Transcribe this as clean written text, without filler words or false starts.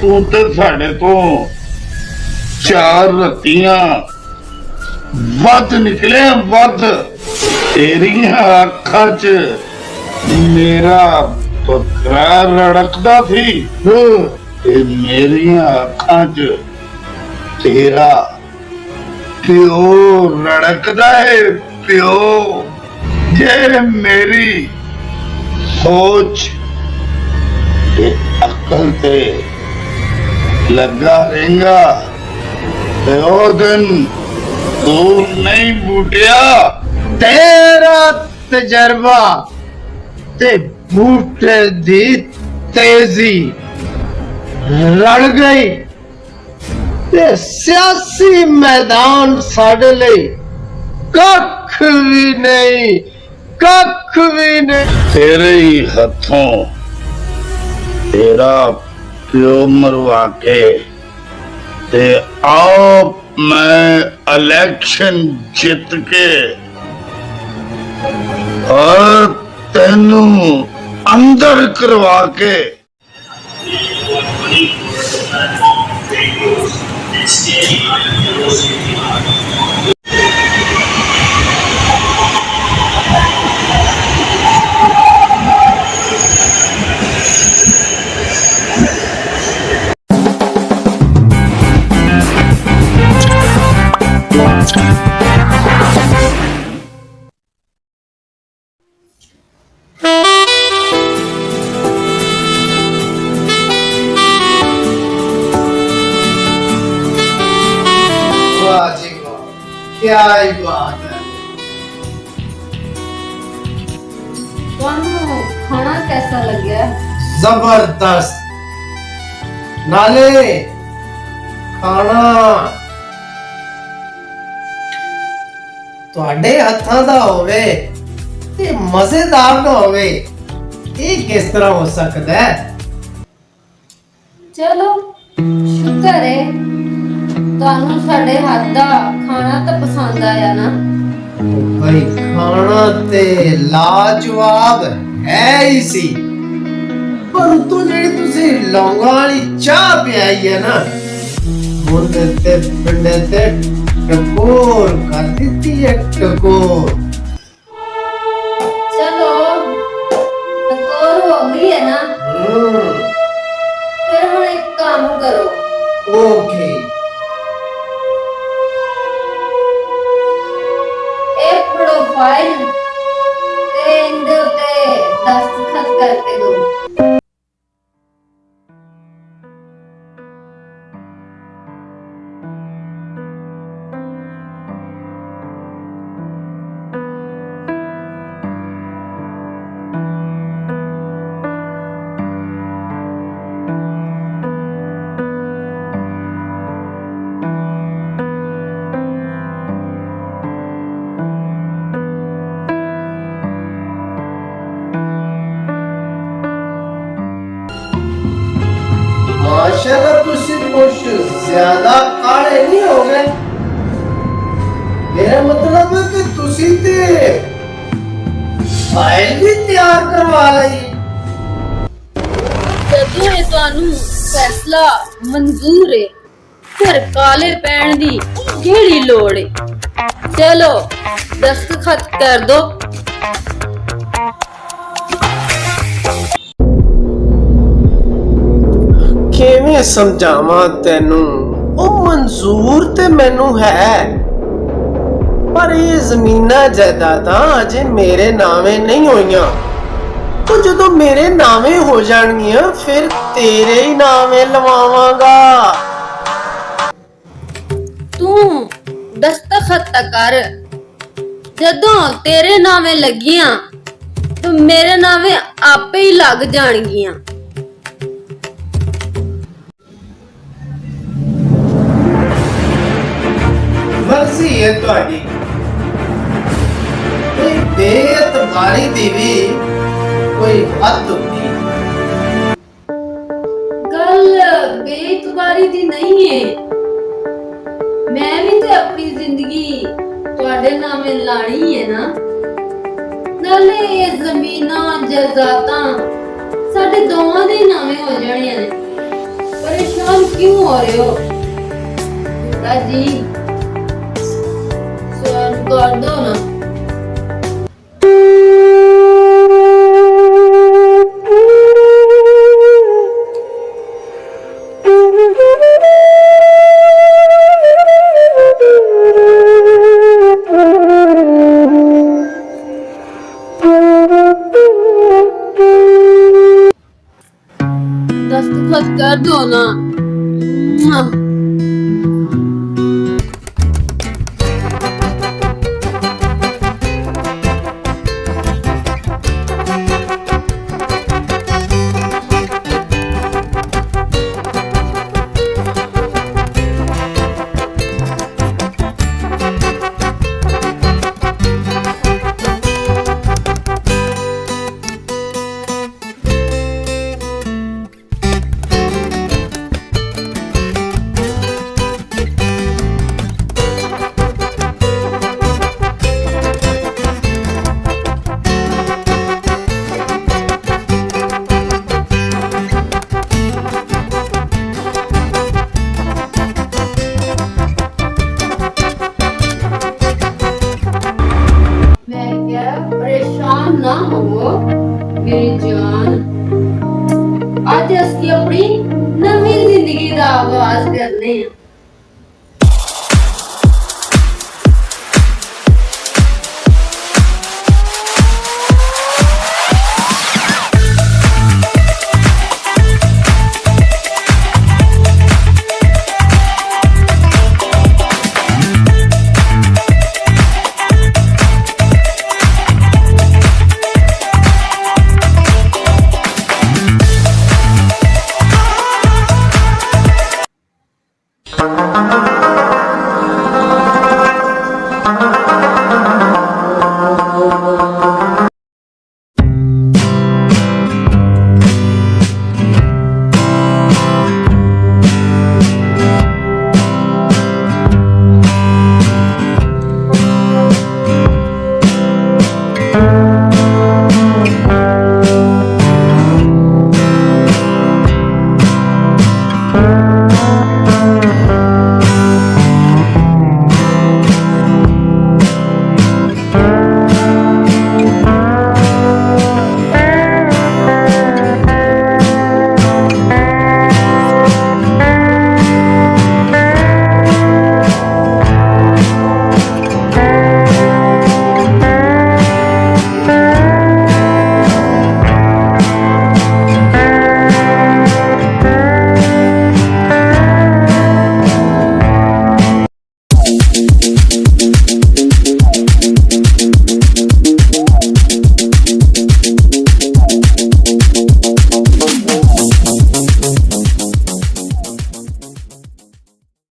ਤੂੰ ਤੇ ਸਾਡੇ ਤੋਂ 4 ਰਤੀਆਂ ਵੱਧ ਨਿਕਲੇ, ਵੱਧ। ਤੇਰੀਆਂ ਅੱਖਾਂ 'ਚ ਮੇਰਾ ਬੱਕਰਾ ਰੜਕਦਾ ਸੀ ਤੇ ਮੇਰੀਆਂ ਅੱਖਾਂ 'ਚ ਤੇਰਾ ਪਿਓ ਰੜਕਦਾ ਹੈ। ਪਿਓ, ਜੇ ਮੇਰੀ ਸੋਚ ਤੇ ਅਕਲ ਤੇ ਲੱਗਾ ਰਹੇਗਾ ਤੇ ਉਹ ਦਿਨ ਦੂਰ ਨਹੀਂ ਬੂਟਿਆ। ਤੇਰਾ ਤਜਰਬਾ ਤੇ ਬੂਟੇ ਦੀ ਤੇਜ਼ੀ ਰਲ ਗਈ ਤੇ ਸਿਆਸੀ ਮੈਦਾਨ ਸਾਡੇ ਲਈ ਕੱਖ ਵੀ ਨਹੀਂ, ਕੱਖ ਵੀ ਨਹੀਂ। ਤੇਰੇ ਹੀ ਹੱਥੋਂ ਤੇਰਾ ਪਿਓ ਮਰਵਾ ਕੇ ਤੇ ਆਪ ਮੈਂ ਇਲੈਕਸ਼ਨ ਜਿੱਤ ਕੇ ਔਰ ਤੈਨੂੰ ਅੰਦਰ ਕਰਵਾ ਕੇ क्या ही बात है। खाना कैसा लग गया? जबरदस्त। नाले खाना ਤੁਹਾਡੇ ਹੱਥਾਂ ਦਾ ਹੋਵੇ ਤੇ ਮਜ਼ੇਦਾਰ ਨਾ ਹੋਵੇ, ਇਹ ਕਿਸ ਤਰ੍ਹਾਂ ਹੋ ਸਕਦਾ ਹੈ? ਚਲੋ ਸ਼ੁਕਰ ਹੈ ਤੁਹਾਨੂੰ ਸਾਡੇ ਹੱਥ ਦਾ ਖਾਣਾ ਤਾਂ ਪਸੰਦ ਆਇਆ ਨਾ। ਭਾਈ ਖਾਣਾ ਤੇ ਲਾਜਵਾਬ ਹੈ ਹੀ ਸੀ, ਪਰ ਉਤੋਂ ਜਿਹੜੀ ਤੁਸੀਂ ਲੌਂਗਾਂ ਵਾਲੀ ਚਾਹ ਪਿਆਈ ਹੈ ਨਾ, ਮੁੰਡੇ ਤੇ ਪਿੰਡੇ ਤੇ ਟਕੋਰ ਕਰ ਦਿੱਤੀ ਹੈ, ਟਕੋਰ। ਚਲੋ ਟਕੋਰ ਹੋ ਗਈ ਹੈ ਨਾ, ਫਿਰ ਹੁਣ ਇੱਕ ਕੰਮ ਕਰੋ। ਓਕੇ। फाइल ते इंदे उते दस्तखत करके दो। माशाल्लाह तुसी कुछ ज्यादा काले नहीं हो गए। मेरा मतलब है कि तुसी ते फाइल भी तैयार करवा लई। जदों ये ਤੁਹਾਨੂੰ फैसला मंजूर है, फिर काले पैण दी केड़ी लोड़ है। चलो दस्तखत कर दो। ਕਿਵੇਂ ਸਮਝਾਵਾਂ ਤੈਨੂੰ, ਉਹ ਮਨਜ਼ੂਰ ਤੇ ਮੈਨੂੰ ਹੈ, ਪਰ ਇਹ ਜ਼ਮੀਨਾਂ ਜਾਇਦਾਦਾਂ ਅਜੇ ਮੇਰੇ ਨਾਵੇਂ ਨਹੀਂ ਹੋਈਆਂ। ਉਹ ਜਦੋਂ ਮੇਰੇ ਨਾਵੇਂ ਹੋ ਜਾਣਗੀਆਂ ਫਿਰ ਤੇਰੇ ਹੀ ਨਾਵੇਂ ਲਵਾਵਾਂਗਾ। ਤੂੰ ਦਸਤਖਤ ਤਾਂ ਕਰ, ਜਦੋਂ ਤੇਰੇ ਨਾਵੇਂ ਲੱਗੀਆਂ ਤਾਂ ਮੇਰੇ ਨਾਵੇਂ ਆਪੇ ਹੀ ਲੱਗ ਜਾਣਗੀਆਂ। मर्जी है ਤੁਹਾਡੀ, ਕੋਈ ਬੇਇਤਬਾਰੀ ਦੀ ਵੀ ਕੋਈ ਹੱਦ ਹੁੰਦੀ। ਗੱਲ ਬੇਇਤਬਾਰੀ ਦੀ ਨਹੀਂ ਹੈ, ਮੈਂ ਵੀ ਤੇ ਆਪਣੀ ਜ਼ਿੰਦਗੀ ਤੁਹਾਡੇ ਨਾਮੇ ਲਾਣੀ ਹੈ ਨਾ। ਨਾਲੇ ਇਹ ਜ਼ਮੀਨਾਂ ਜਾਇਦਾਦਾਂ ਸਾਡੇ ਦੋਵਾਂ ਦੇ ਨਾਵੇਂ ਹੋ ਜਾਣੀਆਂ ਨੇ। ਪਰੇਸ਼ਾਨ ਕਿਉਂ ਹੋ ਰਹੇ ਹੋ ਜੀ? ਸਵਾਲ ਕਰ ਦੋ ਨਾ। दस्तखत कर दो ना। परेशान ना हो मेरी जान, आज असली अपनी नवी जिंदगी का आगाज करने हैं।